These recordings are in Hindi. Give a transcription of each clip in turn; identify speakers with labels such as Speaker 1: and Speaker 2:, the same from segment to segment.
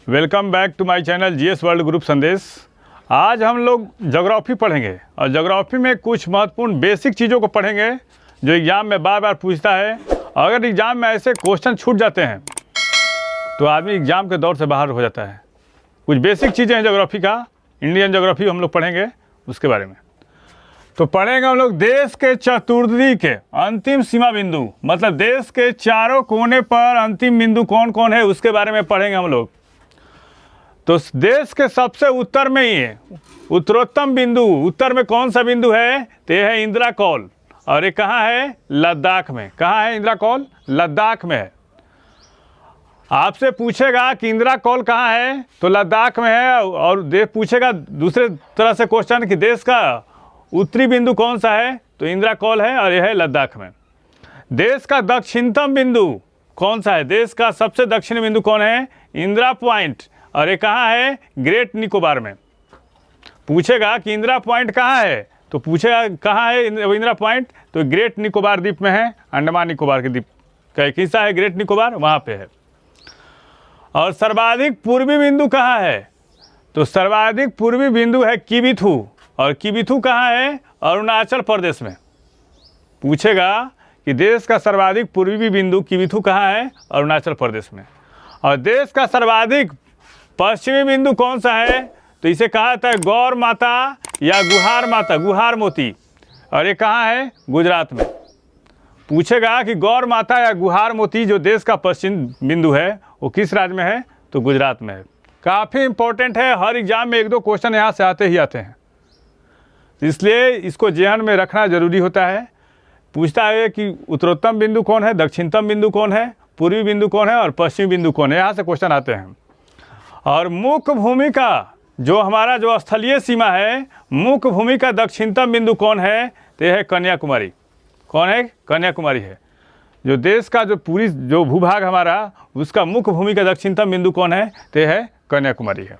Speaker 1: Welcome back to my channel GS world group Sandesh. आज हम लोग ज्योग्राफी पढ़ेंगे और ज्योग्राफी में कुछ महत्वपूर्ण बेसिक चीज़ों को पढ़ेंगे जो एग्ज़ाम में बार बार पूछता है। अगर एग्ज़ाम में ऐसे क्वेश्चन छूट जाते हैं तो आदमी एग्ज़ाम के दौर से बाहर हो जाता है। कुछ बेसिक चीज़ें हैं ज्योग्राफी का, इंडियन ज्योग्राफी हम लोग पढ़ेंगे उसके बारे में। तो पढ़ेंगे हम लोग देश के चतुर्दिक के अंतिम सीमा बिंदु, मतलब देश के चारों कोने पर अंतिम बिंदु कौन कौन है उसके बारे में पढ़ेंगे हम लोग। तो देश के सबसे उत्तर में ही है उत्तरोत्तम बिंदु, उत्तर में कौन सा बिंदु है तो यह है इंदिरा कौल, और ये कहाँ है? लद्दाख में। कहाँ है इंदिरा कौल? लद्दाख में है। आपसे पूछेगा कि इंदिरा कौल कहाँ है तो लद्दाख में है, और पूछेगा दूसरे तरह से क्वेश्चन कि देश का उत्तरी बिंदु कौन सा है तो इंदिरा कौल है और यह है लद्दाख में। देश का दक्षिणतम बिंदु कौन सा है? देश का सबसे दक्षिणी बिंदु कौन है? इंदिरा पॉइंट, और ये कहाँ है? ग्रेट निकोबार में। पूछेगा कि इंदिरा पॉइंट कहाँ है तो पूछेगा कहाँ है इंदिरा पॉइंट तो ग्रेट निकोबार द्वीप में है, अंडमान निकोबार के द्वीप का एक हिस्सा है ग्रेट निकोबार, वहाँ पे है। और सर्वाधिक पूर्वी बिंदु कहाँ है तो सर्वाधिक पूर्वी बिंदु है किबिथू, और किबिथू कहाँ है? अरुणाचल प्रदेश में। पूछेगा कि देश का सर्वाधिक पूर्वी बिंदु किबिथू कहाँ है? अरुणाचल प्रदेश में। और देश का सर्वाधिक पश्चिमी बिंदु कौन सा है तो इसे कहा जाता है गौर माता या गुहार माता, गुहार मोती, और ये कहाँ है? गुजरात में। पूछेगा कि गौर माता या गुहार मोती जो देश का पश्चिम बिंदु है वो किस राज्य में है तो गुजरात में है। काफ़ी इंपॉर्टेंट है, हर एग्जाम में एक दो क्वेश्चन यहाँ से आते ही आते हैं, इसलिए इसको ध्यान में रखना जरूरी होता है। पूछता है कि उत्तरोत्तम बिंदु कौन है, दक्षिणतम बिंदु कौन है, पूर्वी बिंदु कौन है और पश्चिमी बिंदु कौन है, यहाँ से क्वेश्चन आते हैं। और मुख्य भूमि का जो हमारा जो स्थलीय सीमा है, मुख्य भूमि का दक्षिणतम बिंदु कौन है तो यह है कन्याकुमारी। कौन है? कन्याकुमारी है। जो देश का जो पूरी जो भूभाग हमारा उसका मुख्य भूमि का दक्षिणतम बिंदु कौन है तो यह है कन्याकुमारी है।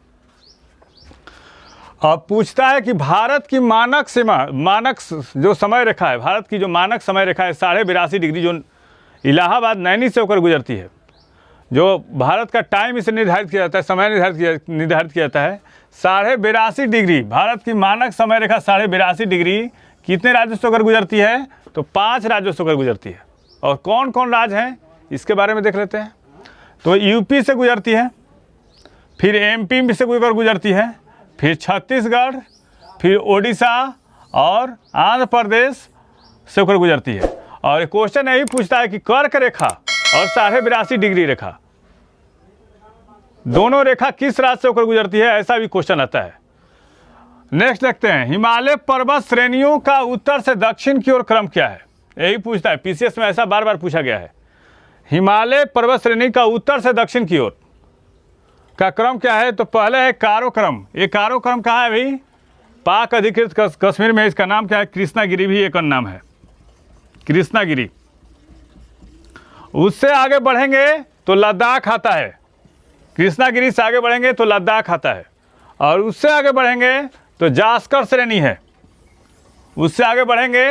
Speaker 1: अब पूछता है कि भारत की मानक सीमा, मानक जो समय रेखा है, भारत की जो मानक समय रेखा है 82.5 डिग्री जो इलाहाबाद नैनी से होकर गुजरती है, जो भारत का टाइम इसे निर्धारित किया जाता है, समय निर्धारित किया जाता है 82.5 डिग्री। भारत की मानक समय रेखा 82.5 डिग्री कितने राज्यों से होकर गुजरती है तो 5 राज्यों से होकर गुजरती है। और कौन कौन राज्य हैं इसके बारे में देख लेते हैं। तो यूपी से गुजरती है, फिर एमपी से होकर गुजरती है, फिर छत्तीसगढ़, फिर ओडिशा और आंध्र प्रदेश से होकर गुजरती है। और क्वेश्चन यही पूछता है कि कर्क रेखा और 82.5 डिग्री रेखा दोनों रेखा किस राज्य से होकर गुजरती है, ऐसा भी क्वेश्चन आता है। नेक्स्ट देखते हैं, हिमालय पर्वत श्रेणियों का उत्तर से दक्षिण की ओर क्रम क्या है? यही पूछता है, पीसीएस में ऐसा बार बार पूछा गया है। हिमालय पर्वत श्रेणी का उत्तर से दक्षिण की ओर का क्रम क्या है तो पहले है कारोक्रम। ये कारोक्रम कहाँ है भाई? पाक अधिकृत कश्मीर में। इसका नाम क्या है? कृष्णागिरी भी एक नाम है, कृष्णागिरी। उससे आगे बढ़ेंगे तो लद्दाख आता है, कृष्णागिरी से आगे बढ़ेंगे तो लद्दाख आता है। और उससे आगे बढ़ेंगे तो जास्कर श्रेणी है। उससे आगे बढ़ेंगे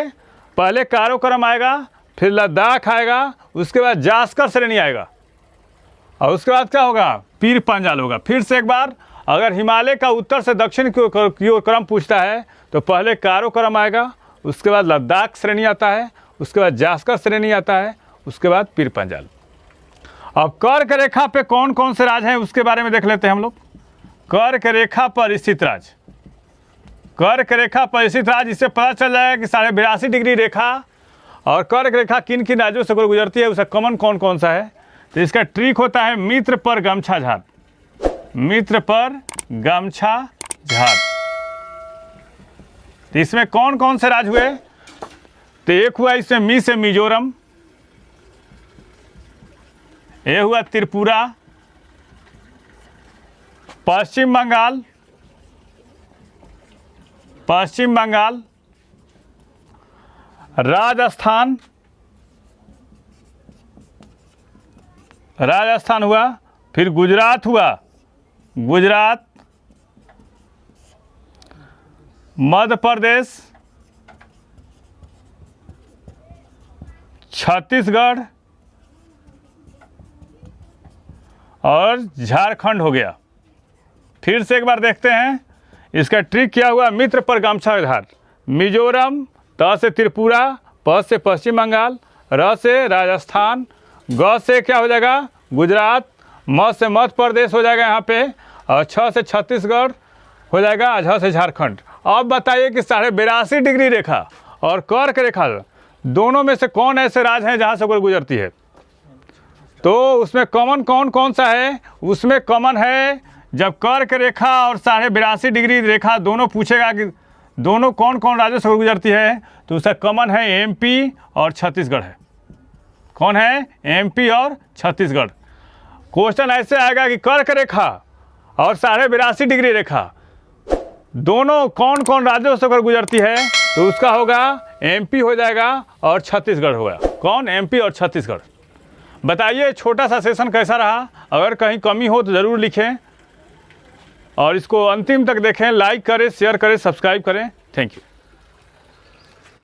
Speaker 1: पहले कारोक्रम आएगा, फिर लद्दाख आएगा, उसके बाद जास्कर श्रेणी आएगा, और उसके बाद क्या होगा? पीर पंजाल होगा। फिर से एक बार, अगर हिमालय का उत्तर से दक्षिण की ओर क्रम पूछता है तो पहले कारोक्रम आएगा, उसके बाद लद्दाख श्रेणी आता है, उसके बाद जास्कर श्रेणी आता है, उसके बाद पीर पंजाल। अब कर्क रेखा पे कौन कौन से राज्य हैं उसके बारे में देख लेते हैं हम लोग। कर्क रेखा पर स्थित राज्य, कर्क रेखा पर स्थित राज्य, इससे पता चल जाएगा कि 82.5 डिग्री रेखा और कर्क रेखा किन किन राज्यों से गुजरती है, उसका कॉमन कौन कौन सा है। तो इसका ट्रिक होता है मित्र पर गमछा झाड़, मित्र पर गमछा झाड़। तो इसमें कौन कौन से राज्य हुए तो एक हुआ इसमें मी से मिजोरम, ये हुआ त्रिपुरा, पश्चिम बंगाल, पश्चिम बंगाल, राजस्थान, राजस्थान हुआ, फिर गुजरात हुआ, गुजरात, मध्य प्रदेश, छत्तीसगढ़ और झारखंड हो गया। फिर से एक बार देखते हैं। इसका ट्रिक क्या हुआ? मित्र पर गमछा उधार। मिजोरम, त से त्रिपुरा, प से पश्चिम बंगाल, र से राजस्थान, ग से क्या हो जाएगा? गुजरात, म से मध्य प्रदेश हो जाएगा यहाँ पे, और छ से छत्तीसगढ़ हो जाएगा, झ से झारखंड। अब बताइए कि 82.5 डिग्री रेखा और कर्क रेखा दोनों में से कौन ऐसे राज्य हैं जहाँ से कोई गुजरती है? तो उसमें कॉमन कौन सा है? उसमें कॉमन है, जब कर्क रेखा और 82.5 डिग्री रेखा दोनों पूछेगा कि दोनों कौन कौन राज्यों से गुजरती है, तो उसका कॉमन है एमपी और छत्तीसगढ़ है। कौन है? एमपी और छत्तीसगढ़। क्वेश्चन ऐसे आएगा कि कर्क रेखा और 82.5 डिग्री रेखा दोनों कौन कौन राज्यों से होकर गुजरती है, तो उसका होगा एमपी हो जाएगा और छत्तीसगढ़ होगा। कौन? एमपी और छत्तीसगढ़। बताइए छोटा सा सेशन कैसा रहा? अगर कहीं कमी हो तो ज़रूर लिखें और इसको अंतिम तक देखें, लाइक करें, शेयर करें, सब्सक्राइब करें। Thank you.